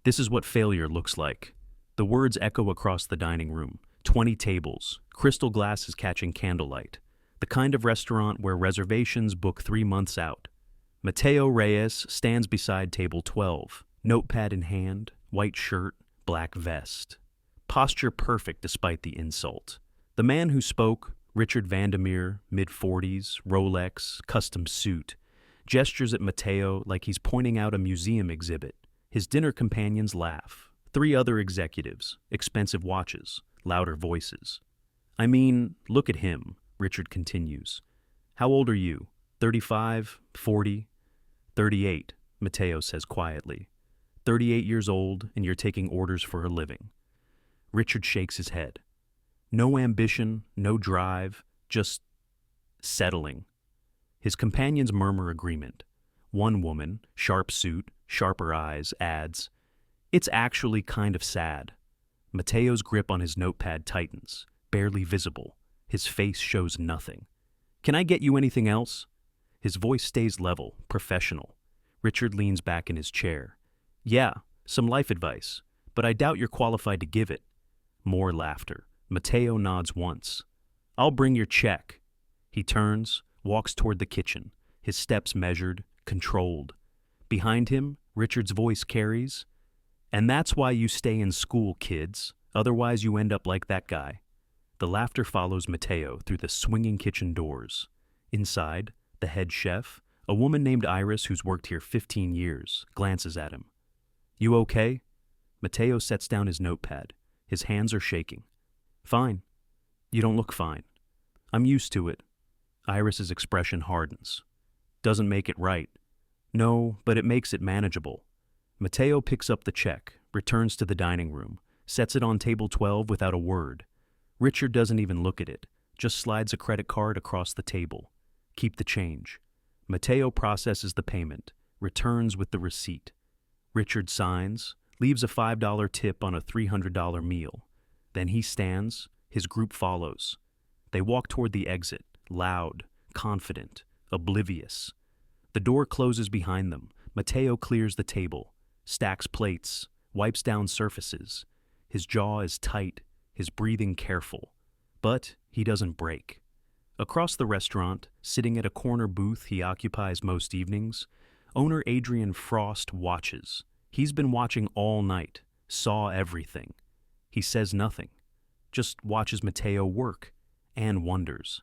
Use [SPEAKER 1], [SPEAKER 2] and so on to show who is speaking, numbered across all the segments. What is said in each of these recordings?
[SPEAKER 1] This is what failure looks like. The words echo across the dining room. 20 tables, crystal glasses catching candlelight. The kind of restaurant where reservations book 3 months out. Mateo Reyes stands beside table 12, notepad in hand, white shirt, black vest. Posture perfect despite the insult. The man who spoke, Richard Vandermeer, mid-40s, Rolex, custom suit, gestures at Mateo like he's pointing out a museum exhibit. His dinner companions laugh. 3 other executives, expensive watches, louder voices. I mean, look at him, Richard continues. How old are you? 35, 40, 38, Mateo says quietly. 38 years old, and you're taking orders for a living. Richard shakes his head. No ambition, no drive, just settling. His companions murmur agreement. One woman, sharp suit, sharper eyes, adds, "It's actually kind of sad." Mateo's grip on his notepad tightens, barely visible. His face shows nothing. "Can I get you anything else?" His voice stays level, professional. Richard leans back in his chair. "Yeah, some life advice, but I doubt you're qualified to give it." More laughter. Mateo nods once. "I'll bring your check." He turns, walks toward the kitchen, his steps measured, controlled. Behind him, Richard's voice carries, "And that's why you stay in school, kids. Otherwise you end up like that guy." The laughter follows Mateo through the swinging kitchen doors. Inside, the head chef, a woman named Iris who's worked here 15 years, glances at him. "You okay?" Mateo sets down his notepad. His hands are shaking. "Fine. You don't look fine." "I'm used to it." Iris's expression hardens. "Doesn't make it right." "No, but it makes it manageable." Mateo picks up the check, returns to the dining room, sets it on table 12 without a word. Richard doesn't even look at it, just slides a credit card across the table. "Keep the change." Mateo processes the payment, returns with the receipt. Richard signs, leaves a $5 tip on a $300 meal. Then he stands, his group follows. They walk toward the exit, loud, confident, oblivious. The door closes behind them. Mateo clears the table, stacks plates, wipes down surfaces. His jaw is tight, his breathing careful. But he doesn't break. Across the restaurant, sitting at a corner booth he occupies most evenings, owner Adrian Frost watches. He's been watching all night, saw everything. He says nothing, just watches Mateo work, and wonders.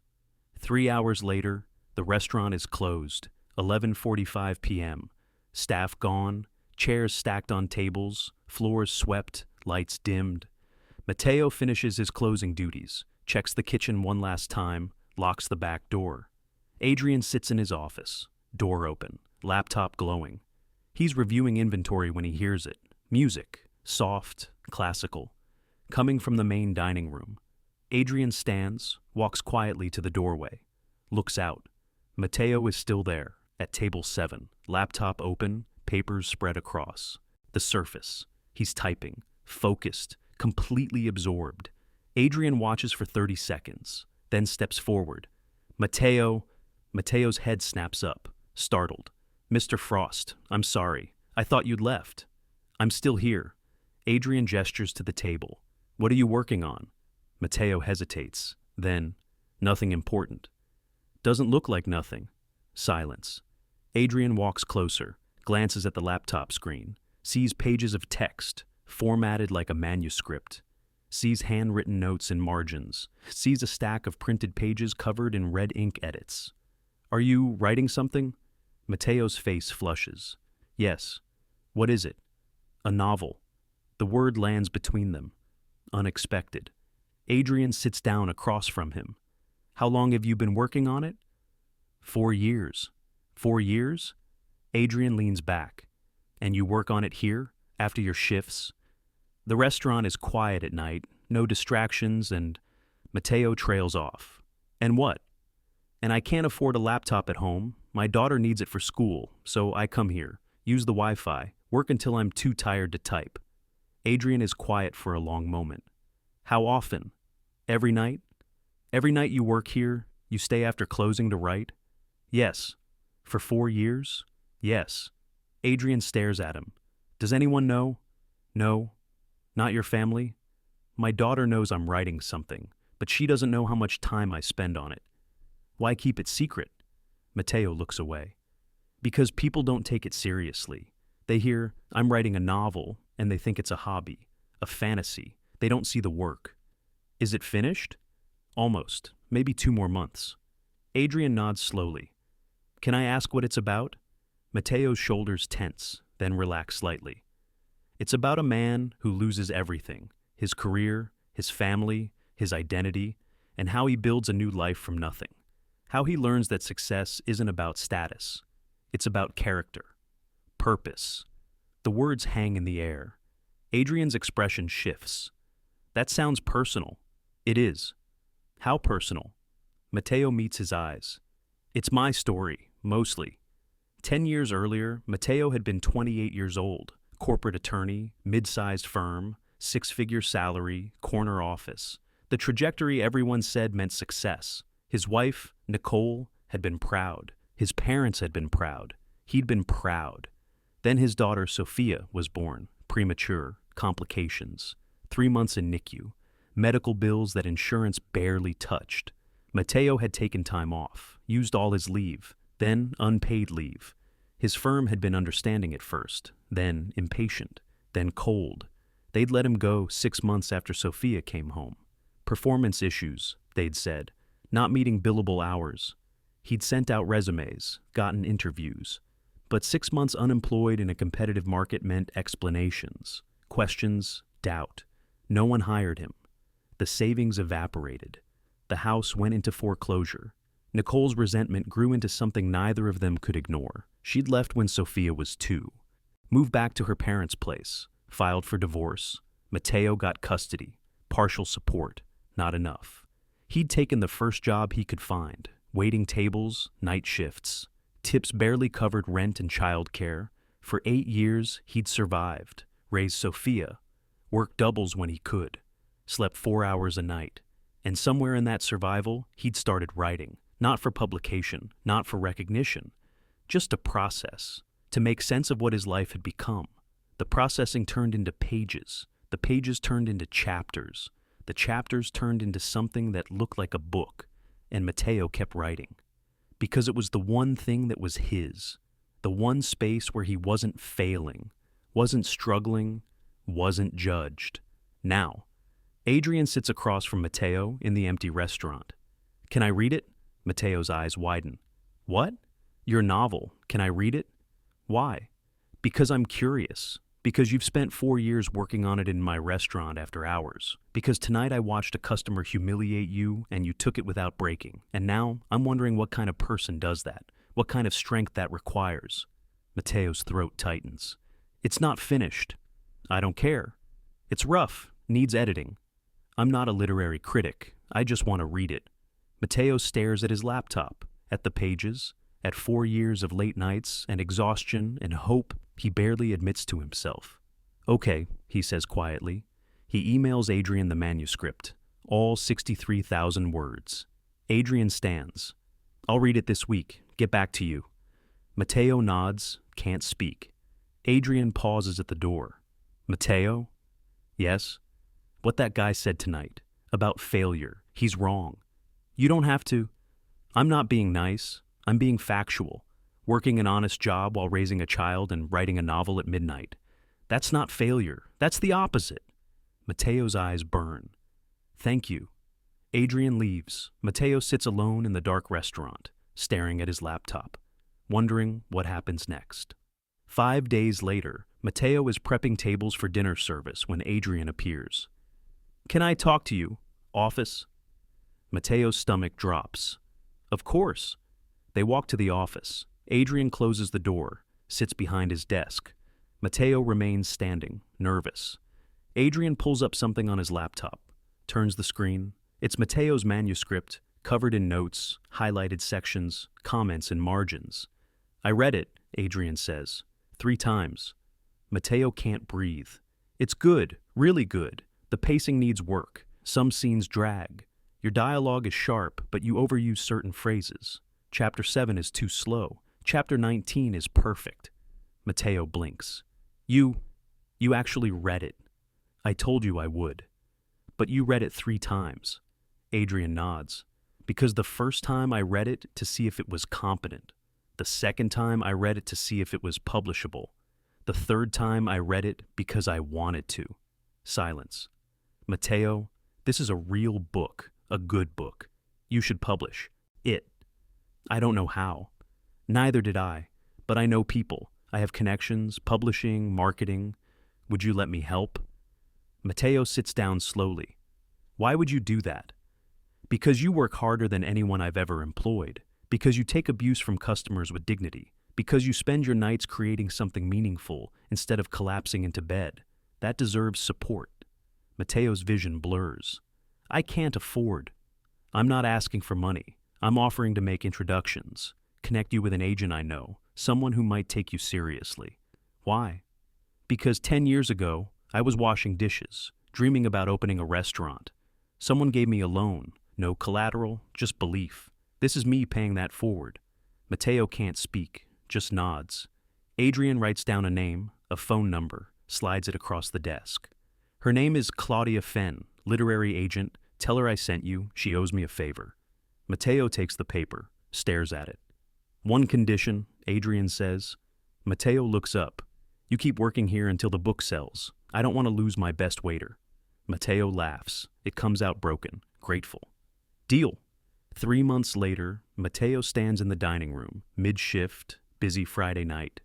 [SPEAKER 1] 3 hours later, the restaurant is closed, 11:45 p.m. Staff gone, chairs stacked on tables, floors swept, lights dimmed. Mateo finishes his closing duties, checks the kitchen one last time, locks the back door. Adrian sits in his office, door open, laptop glowing. He's reviewing inventory when he hears it. Music, soft, classical, coming from the main dining room. Adrian stands, walks quietly to the doorway, looks out. Mateo is still there, at table 7, laptop open, papers spread across. The surface. He's typing, focused, completely absorbed. Adrian watches for 30 seconds, then steps forward. Mateo's head snaps up, startled. "Mr. Frost, I'm sorry. I thought you'd left." "I'm still here." Adrian gestures to the table. "What are you working on?" Mateo hesitates. Then, "Nothing important." "Doesn't look like nothing." Silence. Adrian walks closer, glances at the laptop screen, sees pages of text, formatted like a manuscript, sees handwritten notes in margins, sees a stack of printed pages covered in red ink edits. "Are you writing something?" Mateo's face flushes. "Yes." "What is it?" "A novel." The word lands between them. Unexpected. Adrian sits down across from him. "How long have you been working on it?" 4 years. 4 years? Adrian leans back. "And you work on it here, after your shifts?" "The restaurant is quiet at night, no distractions, and—" Mateo trails off. "And what?" "And I can't afford a laptop at home. My daughter needs it for school, so I come here, use the Wi-Fi, work until I'm too tired to type." Adrian is quiet for a long moment. "How often?" "Every night." "Every night you work here, you stay after closing to write?" "Yes." "For 4 years?" "Yes." Adrian stares at him. "Does anyone know?" No, not your family. My daughter knows I'm writing something, but she doesn't know how much time I spend on it. Why keep it secret? Mateo looks away. Because people don't take it seriously. They hear, I'm writing a novel, and they think it's a hobby, a fantasy. They don't see the work. Is it finished? Almost. Maybe 2 more months. Adrian nods slowly. Can I ask what it's about? Mateo's shoulders tense, then relax slightly. It's about a man who loses everything, his career, his family, his identity, and how he builds a new life from nothing. How he learns that success isn't about status. It's about character, purpose. The words hang in the air. Adrian's expression shifts. That sounds personal. It is. How personal? Mateo meets his eyes. It's my story, mostly. 10 years earlier, Mateo had been 28 years old, corporate attorney, mid-sized firm, 6-figure salary, corner office. The trajectory everyone said meant success. His wife, Nicole, had been proud. His parents had been proud. He'd been proud. Then his daughter, Sophia, was born. Premature, complications. 3 months in NICU. Medical bills that insurance barely touched. Mateo had taken time off, used all his leave, then unpaid leave. His firm had been understanding at first, then impatient, then cold. They'd let him go 6 months after Sophia came home. Performance issues, they'd said, not meeting billable hours. He'd sent out resumes, gotten interviews. But 6 months unemployed in a competitive market meant explanations, questions, doubt. No one hired him. The savings evaporated. The house went into foreclosure. Nicole's resentment grew into something neither of them could ignore. She'd left when Sophia was 2. Moved back to her parents' place. Filed for divorce. Mateo got custody. Partial support. Not enough. He'd taken the first job he could find. Waiting tables, night shifts. Tips barely covered rent and childcare. For 8 years, he'd survived. Raised Sophia. Worked doubles when he could. Slept 4 hours a night. And somewhere in that survival, he'd started writing. Not for publication, not for recognition. Just to process. To make sense of what his life had become. The processing turned into pages. The pages turned into chapters. The chapters turned into something that looked like a book. And Mateo kept writing. Because it was the one thing that was his. The one space where he wasn't failing, wasn't struggling, wasn't judged. Now, Adrian sits across from Mateo in the empty restaurant. Can I read it? Mateo's eyes widen. What? Your novel. Can I read it? Why? Because I'm curious. Because you've spent 4 years working on it in my restaurant after hours. Because tonight I watched a customer humiliate you and you took it without breaking. And now I'm wondering what kind of person does that. What kind of strength that requires. Mateo's throat tightens. It's not finished. I don't care. It's rough. Needs editing. I'm not a literary critic. I just want to read it. Mateo stares at his laptop, at the pages, at 4 years of late nights and exhaustion and hope he barely admits to himself. Okay, he says quietly. He emails Adrian the manuscript, all 63,000 words. Adrian stands. I'll read it this week. Get back to you. Mateo nods, can't speak. Adrian pauses at the door. Mateo? Yes? What that guy said tonight, about failure, he's wrong. You don't have to. I'm not being nice. I'm being factual. Working an honest job while raising a child and writing a novel at midnight. That's not failure. That's the opposite. Mateo's eyes burn. Thank you. Adrian leaves. Mateo sits alone in the dark restaurant, staring at his laptop, wondering what happens next. 5 days later, Mateo is prepping tables for dinner service when Adrian appears. Can I talk to you, office? Mateo's stomach drops. Of course. They walk to the office. Adrian closes the door, sits behind his desk. Mateo remains standing, nervous. Adrian pulls up something on his laptop, turns the screen. It's Mateo's manuscript, covered in notes, highlighted sections, comments and margins. I read it, Adrian says, 3 times. Mateo can't breathe. It's good, really good. The pacing needs work. Some scenes drag. Your dialogue is sharp, but you overuse certain phrases. Chapter 7 is too slow. Chapter 19 is perfect. Mateo blinks. You You actually read it. I told you I would. But you read it 3 times. Adrian nods. Because the first time I read it to see if it was competent. The second time I read it to see if it was publishable. The third time I read it because I wanted to. Silence. Mateo, this is a real book, a good book. You should publish it. I don't know how. Neither did I, but I know people. I have connections, publishing, marketing. Would you let me help? Mateo sits down slowly. Why would you do that? Because you work harder than anyone I've ever employed. Because you take abuse from customers with dignity. Because you spend your nights creating something meaningful instead of collapsing into bed. That deserves support. Mateo's vision blurs. I can't afford. I'm not asking for money. I'm offering to make introductions, connect you with an agent I know, someone who might take you seriously. Why? Because 10 years ago, I was washing dishes, dreaming about opening a restaurant. Someone gave me a loan, no collateral, just belief. This is me paying that forward. Mateo can't speak, just nods. Adrian writes down a name, a phone number, slides it across the desk. Her name is Claudia Fenn, literary agent. Tell her I sent you, she owes me a favor. Mateo takes the paper, stares at it. One condition, Adrian says. Mateo looks up. You keep working here until the book sells. I don't want to lose my best waiter. Mateo laughs. It comes out broken, grateful. Deal. 3 months later, Mateo stands in the dining room, mid-shift, busy Friday night.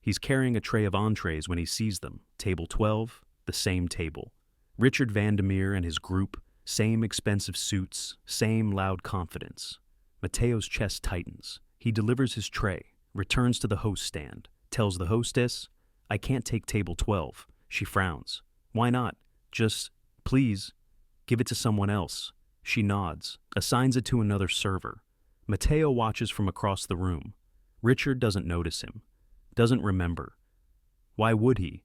[SPEAKER 1] He's carrying a tray of entrees when he sees them. Table 12, the same table. Richard Vandermeer and his group, same expensive suits, same loud confidence. Mateo's chest tightens. He delivers his tray, returns to the host stand, tells the hostess, I can't take table 12. She frowns. Why not? Just, please, give it to someone else. She nods, assigns it to another server. Mateo watches from across the room. Richard doesn't notice him, doesn't remember. Why would he?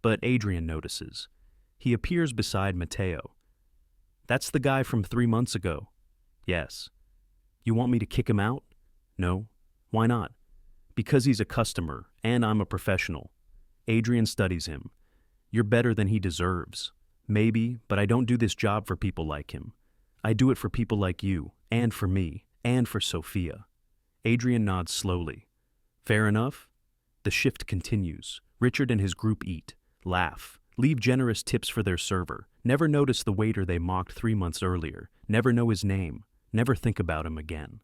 [SPEAKER 1] But Adrian notices. He appears beside Mateo. That's the guy from 3 months ago. Yes. You want me to kick him out? No. Why not? Because he's a customer, and I'm a professional. Adrian studies him. You're better than he deserves. Maybe, but I don't do this job for people like him. I do it for people like you, and for me, and for Sophia. Adrian nods slowly. Fair enough? The shift continues. Richard and his group eat, laugh, leave generous tips for their server, never notice the waiter they mocked 3 months earlier, never know his name, never think about him again.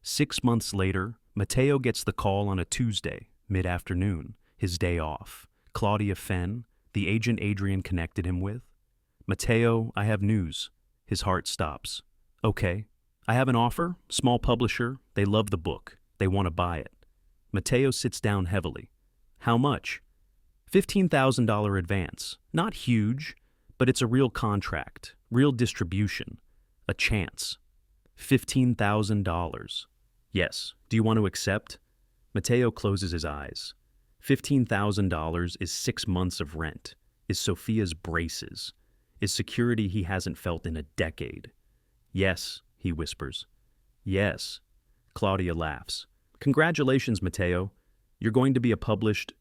[SPEAKER 1] 6 months later, Mateo gets the call on a Tuesday, mid-afternoon, his day off. Claudia Fenn, the agent Adrian connected him with. Mateo, I have news. His heart stops. Okay. I have an offer, small publisher, they love the book, they want to buy it. Mateo sits down heavily. How much? $15,000 advance. Not huge, but it's a real contract, real distribution, a chance. $15,000. Yes. Do you want to accept? Mateo closes his eyes. $15,000 is 6 months of rent, is Sophia's braces, is security he hasn't felt in a decade. Yes, he whispers. Yes. Claudia laughs. Congratulations, Mateo. You're going to be a published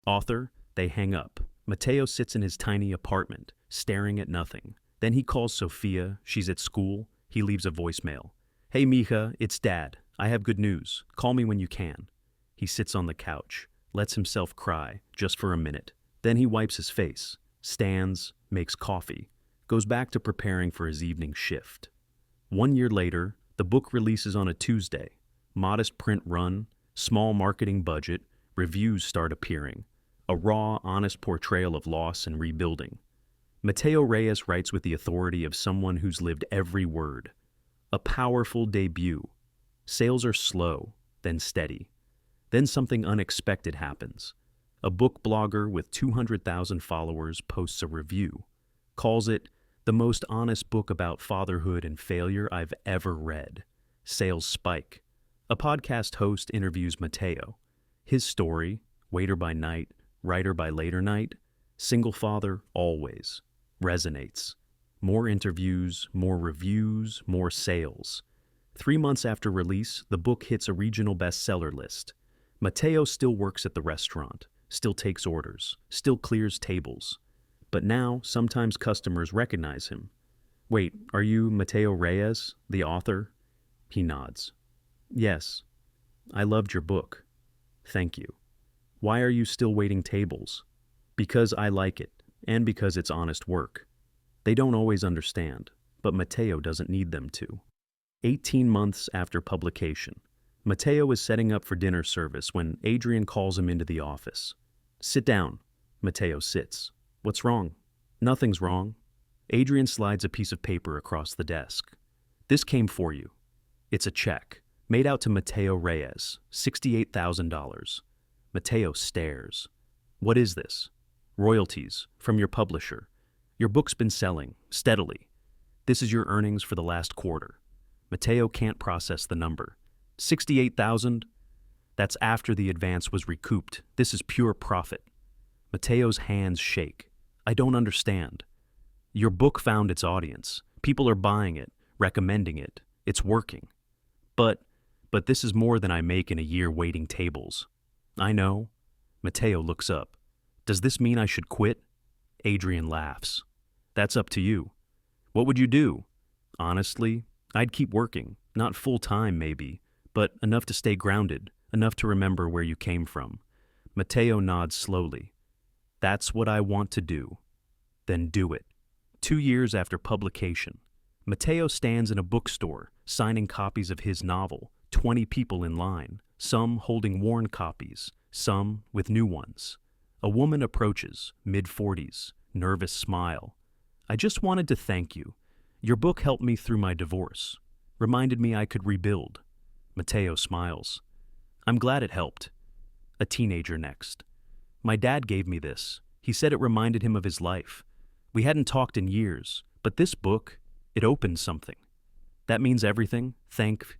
[SPEAKER 1] author. They hang up. Mateo sits in his tiny apartment, staring at nothing. Then he calls Sophia. She's at school. He leaves a voicemail. Hey, mija, it's Dad. I have good news. Call me when you can. He sits on the couch, lets himself cry, just for a minute. Then he wipes his face, stands, makes coffee, goes back to preparing for his evening shift. 1 year later, the book releases on a Tuesday. Modest print run, small marketing budget, reviews start appearing. A raw, honest portrayal of loss and rebuilding. Mateo Reyes writes with the authority of someone who's lived every word. A powerful debut. Sales are slow, then steady. Then something unexpected happens. A book blogger with 200,000 followers posts a review, calls it the most honest book about fatherhood and failure I've ever read. Sales spike. A podcast host interviews Mateo. His story, waiter by night, writer by later night, single father always, resonates. More interviews, more reviews, more sales. 3 months after release, the book hits a regional bestseller list. Mateo still works at the restaurant, still takes orders, still clears tables. But now, sometimes customers recognize him. Wait, are you Mateo Reyes, the author? He nods. Yes. I loved your book. Thank you. Why are you still waiting tables? Because I like it, and because it's honest work. They don't always understand, but Mateo doesn't need them to. 18 months after publication, Mateo is setting up for dinner service when Adrian calls him into the office. Sit down. Mateo sits. What's wrong? Nothing's wrong. Adrian slides a piece of paper across the desk. This came for you. It's a check, made out to Mateo Reyes, $68,000. Mateo stares. What is this? Royalties, from your publisher. Your book's been selling, steadily. This is your earnings for the last quarter. Mateo can't process the number. 68,000? That's after the advance was recouped. This is pure profit. Mateo's hands shake. I don't understand. Your book found its audience. People are buying it, recommending it. It's working. But this is more than I make in a year waiting tables. I know. Mateo looks up. Does this mean I should quit? Adrian laughs. That's up to you. What would you do? Honestly, I'd keep working. Not full-time, maybe, but enough to stay grounded, enough to remember where you came from. Mateo nods slowly. That's what I want to do. Then do it. 2 years after publication, Mateo stands in a bookstore, signing copies of his novel, 20 people in line, some holding worn copies, some with new ones. A woman approaches, mid-40s, nervous smile. I just wanted to thank you. Your book helped me through my divorce, reminded me I could rebuild. Mateo smiles. I'm glad it helped. A teenager next. My dad gave me this. He said it reminded him of his life. We hadn't talked in years, but this book, it opened something. That means everything. Thank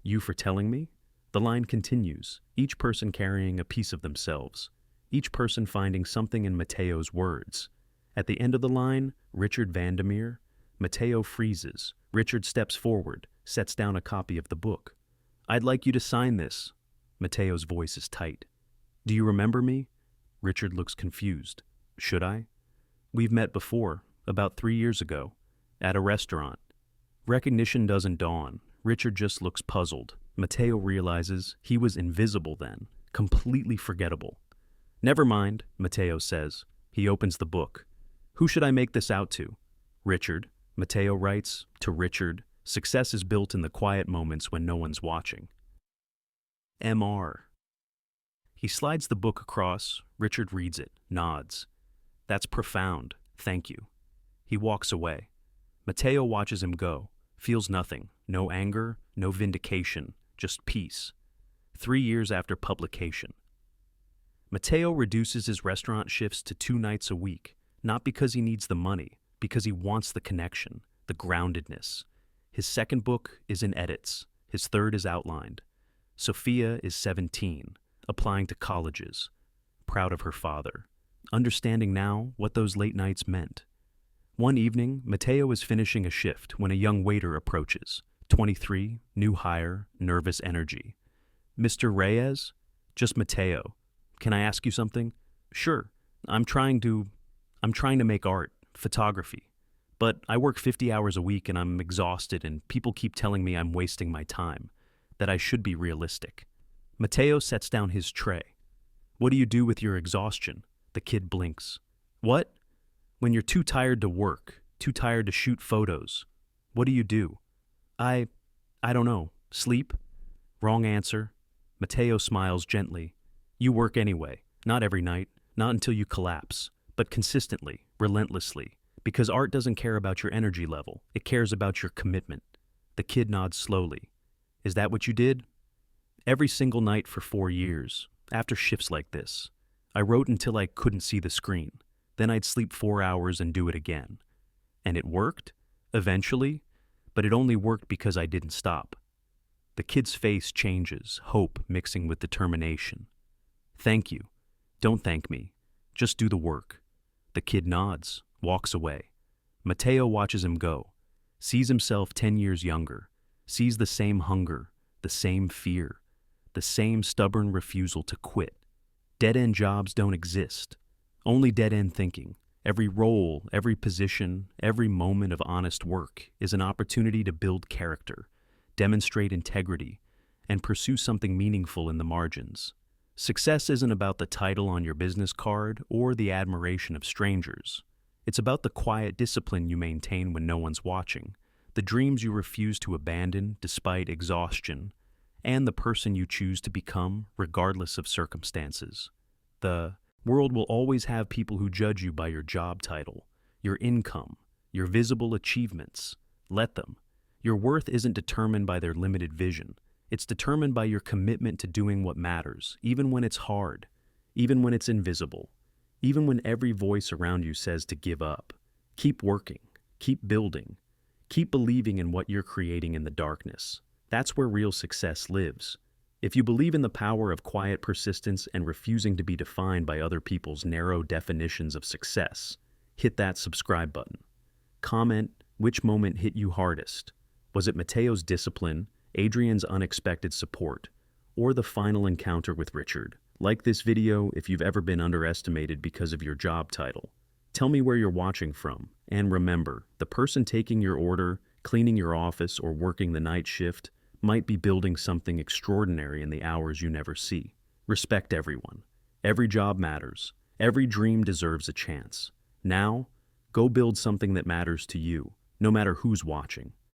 [SPEAKER 1] you for telling me. The line continues, each person carrying a piece of themselves, each person finding something in Mateo's words. At the end of the line, Richard Vandermeer, Mateo freezes. Richard steps forward, sets down a copy of the book. I'd like you to sign this. Mateo's voice is tight. Do you remember me? Richard looks confused. Should I? We've met before, about 3 years ago, at a restaurant. Recognition doesn't dawn. Richard just looks puzzled. Mateo realizes he was invisible then, completely forgettable. Never mind, Mateo says. He opens the book. Who should I make this out to? Richard. Mateo writes, to Richard. Success is built in the quiet moments when no one's watching. M.R. He slides the book across. Richard reads it, nods. That's profound. Thank you. He walks away. Mateo watches him go, feels nothing, no anger, no vindication, just peace. 3 years after publication. Mateo reduces his restaurant shifts to 2 nights a week, not because he needs the money, because he wants the connection, the groundedness. His second book is in edits. His third is outlined. Sophia is 17, applying to colleges, proud of her father, understanding now what those late nights meant. One evening, Mateo is finishing a shift when a young waiter approaches, 23, new hire, nervous energy. Mr. Reyes? Just Mateo. Can I ask you something? Sure. I'm trying to make art, photography. But I work 50 hours a week and I'm exhausted and people keep telling me I'm wasting my time, that I should be realistic. Mateo sets down his tray. What do you do with your exhaustion? The kid blinks. What? When you're too tired to work, too tired to shoot photos, what do you do? I don't know. Sleep? Wrong answer. Mateo smiles gently. You work anyway, not every night, not until you collapse, but consistently, relentlessly, because art doesn't care about your energy level, it cares about your commitment. The kid nods slowly. Is that what you did? Every single night for 4 years, after shifts like this. I wrote until I couldn't see the screen. Then I'd sleep 4 hours and do it again. And it worked, eventually, but it only worked because I didn't stop. The kid's face changes, hope mixing with determination. Thank you. Don't thank me. Just do the work. The kid nods, walks away. Mateo watches him go, sees himself 10 years younger, sees the same hunger, the same fear, the same stubborn refusal to quit. Dead-end jobs don't exist. Only dead-end thinking. Every role, every position, every moment of honest work is an opportunity to build character, demonstrate integrity, and pursue something meaningful in the margins. Success isn't about the title on your business card or the admiration of strangers. It's about the quiet discipline you maintain when no one's watching, the dreams you refuse to abandon despite exhaustion, and the person you choose to become regardless of circumstances. The world will always have people who judge you by your job title, your income, your visible achievements. Let them. Your worth isn't determined by their limited vision. It's determined by your commitment to doing what matters, even when it's hard, even when it's invisible, even when every voice around you says to give up. Keep working, keep building, keep believing in what you're creating in the darkness. That's where real success lives. If you believe in the power of quiet persistence and refusing to be defined by other people's narrow definitions of success, hit that subscribe button. Comment which moment hit you hardest. Was it Mateo's discipline, Adrian's unexpected support, or the final encounter with Richard? Like this video if you've ever been underestimated because of your job title. Tell me where you're watching from, and remember, the person taking your order, cleaning your office, or working the night shift might be building something extraordinary in the hours you never see. Respect everyone. Every job matters. Every dream deserves a chance. Now, go build something that matters to you, no matter who's watching.